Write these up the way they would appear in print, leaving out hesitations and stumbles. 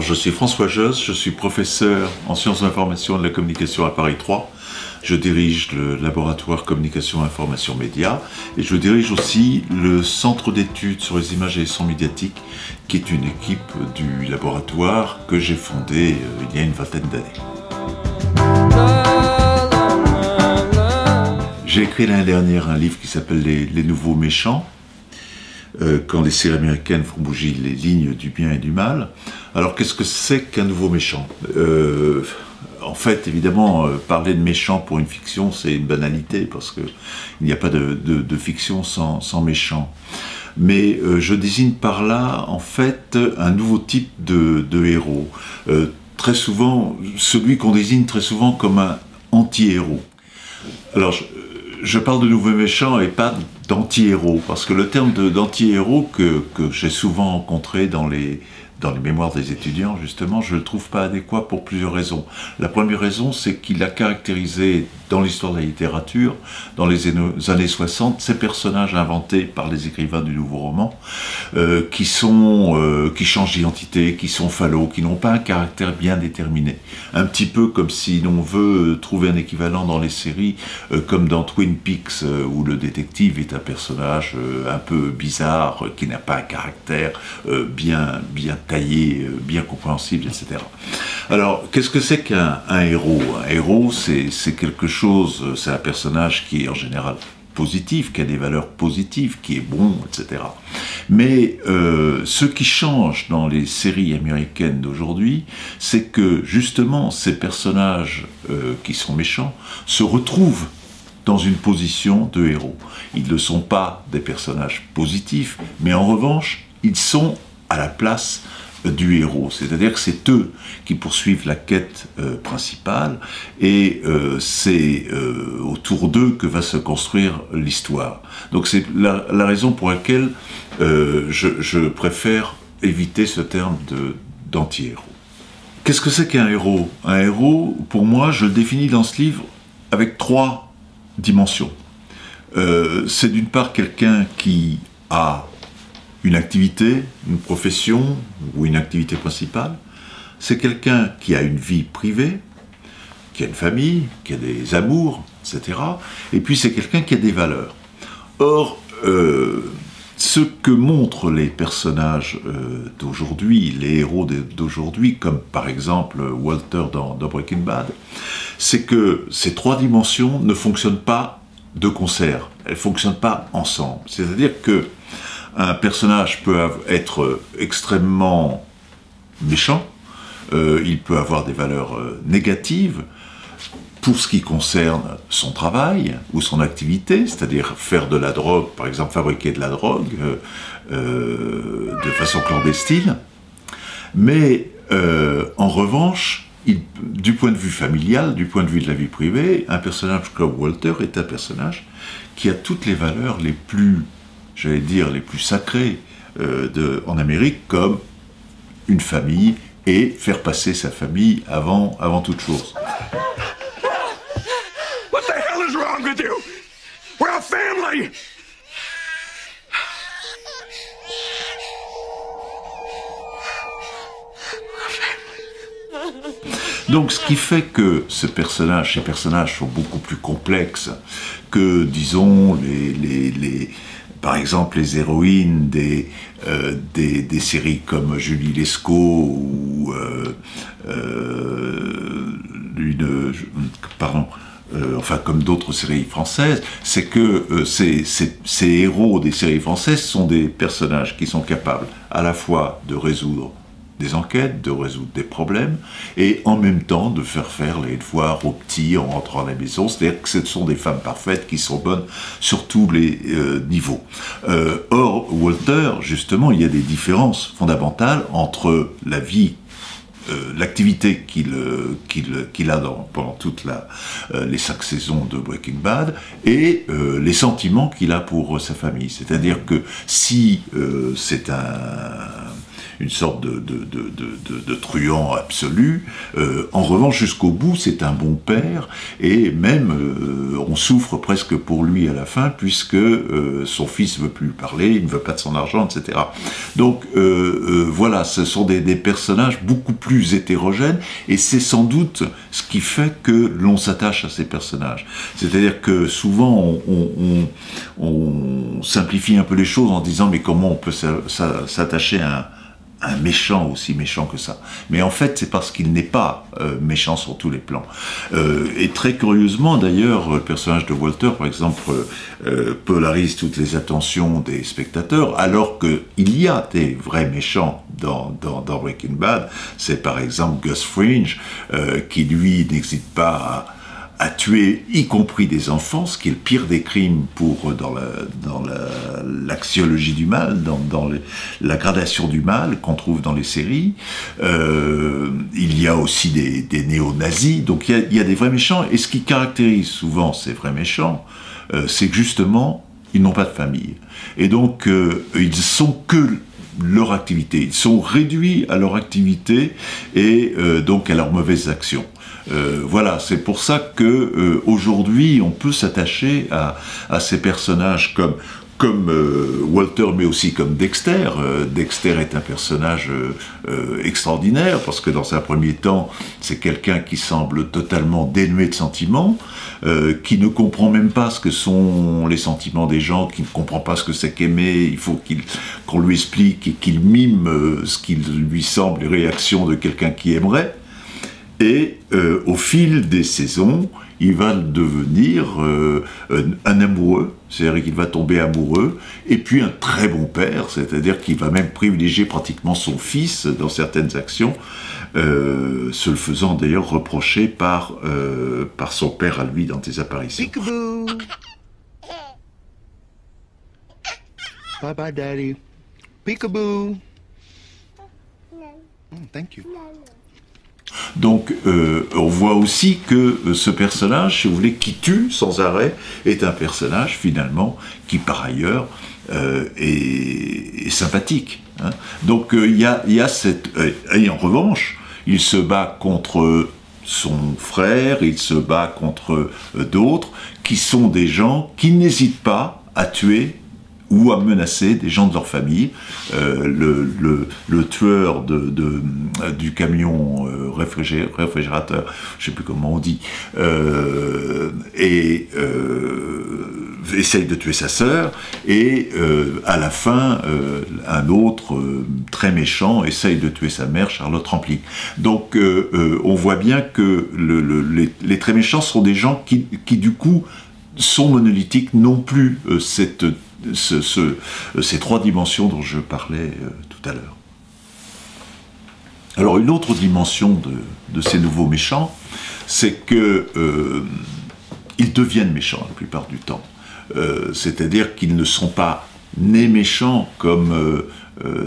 Alors, je suis François Josse, je suis professeur en sciences de l'information et de la communication à Paris 3. Je dirige le laboratoire communication, information, médias et je dirige aussi le centre d'études sur les images et les sons médiatiques qui est une équipe du laboratoire que j'ai fondé il y a une vingtaine d'années. J'ai écrit l'année dernière un livre qui s'appelle Les Nouveaux Méchants, quand les séries américaines font bouger les lignes du bien et du mal. Alors qu'est-ce que c'est qu'un nouveau méchant? En fait, évidemment, parler de méchant pour une fiction, c'est une banalité, parce qu'il n'y a pas de fiction sans méchant. Mais je désigne par là, en fait, un nouveau type de héros. Très souvent, celui qu'on désigne très souvent comme un anti-héros. Alors, je parle de nouveaux méchants et pas d'anti-héros, parce que le terme d'anti-héros que j'ai souvent rencontré dans les mémoires des étudiants, justement, je ne le trouve pas adéquat pour plusieurs raisons. La première raison, c'est qu'il a caractérisé dans l'histoire de la littérature, dans les années 60, ces personnages inventés par les écrivains du nouveau roman, qui changent d'identité, qui sont fallot, qui n'ont pas un caractère bien déterminé. Un petit peu comme si l'on veut trouver un équivalent dans les séries, comme dans Twin Peaks, où le détective est un personnage un peu bizarre, qui n'a pas un caractère bien taillé, bien compréhensible, etc. Alors, qu'est-ce que c'est qu'un héros? Un héros, c'est quelque chose, c'est un personnage qui est en général positif, qui a des valeurs positives, qui est bon, etc. Mais ce qui change dans les séries américaines d'aujourd'hui, c'est que justement ces personnages qui sont méchants se retrouvent dans une position de héros. Ils ne sont pas des personnages positifs, mais en revanche, ils sont à la place du héros, c'est-à-dire que c'est eux qui poursuivent la quête principale et c'est autour d'eux que va se construire l'histoire. Donc c'est la raison pour laquelle je préfère éviter ce terme d'anti-héros. Qu'est-ce que c'est qu'un héros? Un héros, pour moi, je le définis dans ce livre avec trois dimensions. C'est d'une part quelqu'un qui a une activité, une profession ou une activité principale. C'est quelqu'un qui a une vie privée, qui a une famille, qui a des amours, etc. Et puis c'est quelqu'un qui a des valeurs. Or, ce que montrent les personnages d'aujourd'hui, les héros d'aujourd'hui, comme par exemple Walter dans Breaking Bad, c'est que ces trois dimensions ne fonctionnent pas de concert, elles ne fonctionnent pas ensemble. C'est-à-dire que un personnage peut être extrêmement méchant, il peut avoir des valeurs négatives pour ce qui concerne son travail ou son activité, c'est-à-dire faire de la drogue, par exemple fabriquer de la drogue de façon clandestine. Mais en revanche, du point de vue familial, du point de vue de la vie privée, un personnage comme Walter est un personnage qui a toutes les valeurs les plus, j'allais dire, les plus sacrés en Amérique, comme une famille et faire passer sa famille avant toute chose. What the hell is wrong with you? We're a family! Donc, ce qui fait que ces personnages sont beaucoup plus complexes que, disons, par exemple, les héroïnes des séries comme Julie Lescaut ou enfin comme d'autres séries françaises, c'est que ces héros des séries françaises sont des personnages qui sont capables à la fois de résoudre des enquêtes, de résoudre des problèmes, et en même temps de faire les devoirs aux petits en rentrant à la maison. C'est-à-dire que ce sont des femmes parfaites qui sont bonnes sur tous les niveaux. Or, Walter, justement, il y a des différences fondamentales entre la vie, l'activité qu'il a pendant toutes les 5 saisons de Breaking Bad, et les sentiments qu'il a pour sa famille. C'est-à-dire que si c'est une sorte de truand absolu. En revanche, jusqu'au bout, c'est un bon père, et même on souffre presque pour lui à la fin, puisque son fils ne veut plus lui parler, il ne veut pas de son argent, etc. Donc voilà, ce sont des personnages beaucoup plus hétérogènes, et c'est sans doute ce qui fait que l'on s'attache à ces personnages. C'est-à-dire que souvent on simplifie un peu les choses en disant mais comment on peut s'attacher à un méchant aussi méchant que ça. Mais en fait, c'est parce qu'il n'est pas méchant sur tous les plans. Et très curieusement, d'ailleurs, le personnage de Walter, par exemple, polarise toutes les attentions des spectateurs, alors qu'il y a des vrais méchants dans Breaking Bad. C'est par exemple Gus Fring, qui lui n'hésite pas à tuer, y compris des enfants, ce qui est le pire des crimes dans l'axiologie du mal, dans la gradation du mal qu'on trouve dans les séries. Il y a aussi des néo-nazis, donc il y a des vrais méchants, et ce qui caractérise souvent ces vrais méchants, c'est que justement, ils n'ont pas de famille. Et donc, ils sont que leur activité, ils sont réduits à leur activité et donc à leurs mauvaises actions. Voilà, c'est pour ça que aujourd'hui on peut s'attacher à ces personnages comme Walter, mais aussi comme Dexter. Dexter est un personnage extraordinaire, parce que dans un premier temps, c'est quelqu'un qui semble totalement dénué de sentiments, qui ne comprend même pas ce que sont les sentiments des gens, qui ne comprend pas ce que c'est qu'aimer, il faut qu'on lui explique et qu'il mime ce qui lui semble les réactions de quelqu'un qui aimerait. Et au fil des saisons, il va devenir un amoureux, c'est-à-dire qu'il va tomber amoureux, et puis un très bon père, c'est-à-dire qu'il va même privilégier pratiquement son fils dans certaines actions, se le faisant d'ailleurs reprocher par son père à lui dans des apparitions. Peekaboo. Bye bye, Daddy. Peekaboo. Thank you. Donc, on voit aussi que ce personnage, si vous voulez, qui tue sans arrêt, est un personnage, finalement, qui, par ailleurs, est sympathique. Hein. Donc, il y a cette... et en revanche, il se bat contre son frère, il se bat contre d'autres, qui sont des gens qui n'hésitent pas à tuer ou à menacer des gens de leur famille. Le tueur du camion réfrigérateur, je ne sais plus comment on dit, essaye de tuer sa sœur, et à la fin, un autre très méchant essaye de tuer sa mère, Charlotte Rampling. Donc on voit bien que les très méchants sont des gens qui du coup sont monolithiques, non plus ces trois dimensions dont je parlais tout à l'heure. Alors une autre dimension de ces nouveaux méchants, c'est que ils deviennent méchants la plupart du temps. C'est-à-dire qu'ils ne sont pas nés méchants comme,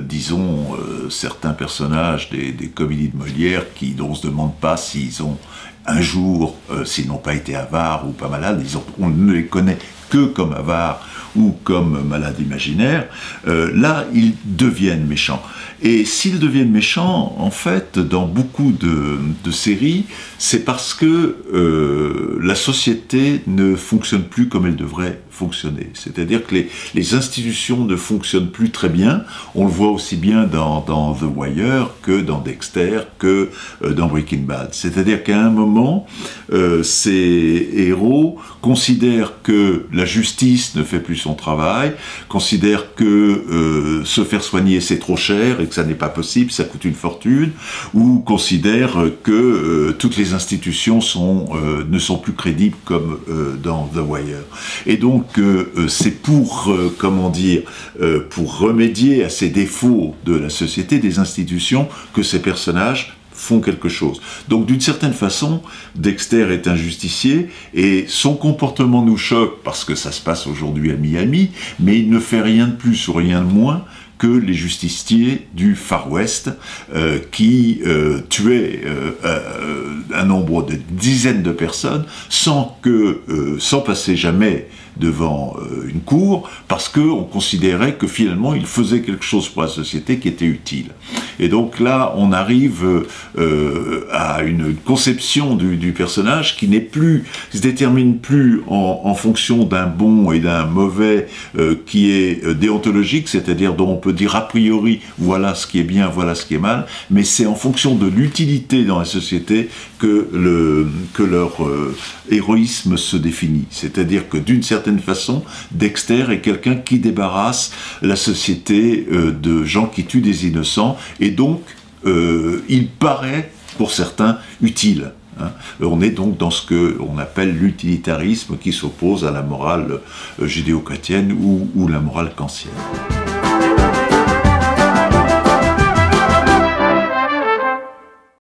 disons, certains personnages des comédies de Molière dont on ne se demande pas s'ils ont un jour, s'ils n'ont pas été avares ou pas malades, on ne les connaît que comme avares ou comme malades imaginaires. Là, ils deviennent méchants. Et s'ils deviennent méchants, en fait, dans beaucoup de séries, c'est parce que la société ne fonctionne plus comme elle devrait fonctionner. C'est-à-dire que les institutions ne fonctionnent plus très bien. On le voit aussi bien dans The Wire que dans Dexter, que dans Breaking Bad. C'est-à-dire qu'à un moment, ces héros considèrent que la justice ne fait plus son travail, considèrent que se faire soigner c'est trop cher et que ça n'est pas possible, ça coûte une fortune, ou considèrent que toutes les institutions ne sont plus crédibles comme dans The Wire. Et donc c'est pour, pour remédier à ces défauts de la société, des institutions, que ces personnages font quelque chose. Donc d'une certaine façon, Dexter est un justicier et son comportement nous choque parce que ça se passe aujourd'hui à Miami, mais il ne fait rien de plus ou rien de moins que les justiciers du Far West qui tuaient un nombre de dizaines de personnes sans passer jamais devant une cour, parce qu'on considérait que finalement il faisait quelque chose pour la société qui était utile. Et donc là, on arrive à une conception du personnage qui se détermine plus en fonction d'un bon et d'un mauvais qui est déontologique, c'est-à-dire dont on peut dire a priori voilà ce qui est bien, voilà ce qui est mal, mais c'est en fonction de l'utilité dans la société que leur héroïsme se définit. C'est-à-dire que d'une certaine façon, Dexter est quelqu'un qui débarrasse la société de gens qui tuent des innocents, et donc il paraît, pour certains, utile. Hein. On est donc dans ce qu'on appelle l'utilitarisme qui s'oppose à la morale judéo-chrétienne ou la morale kantienne.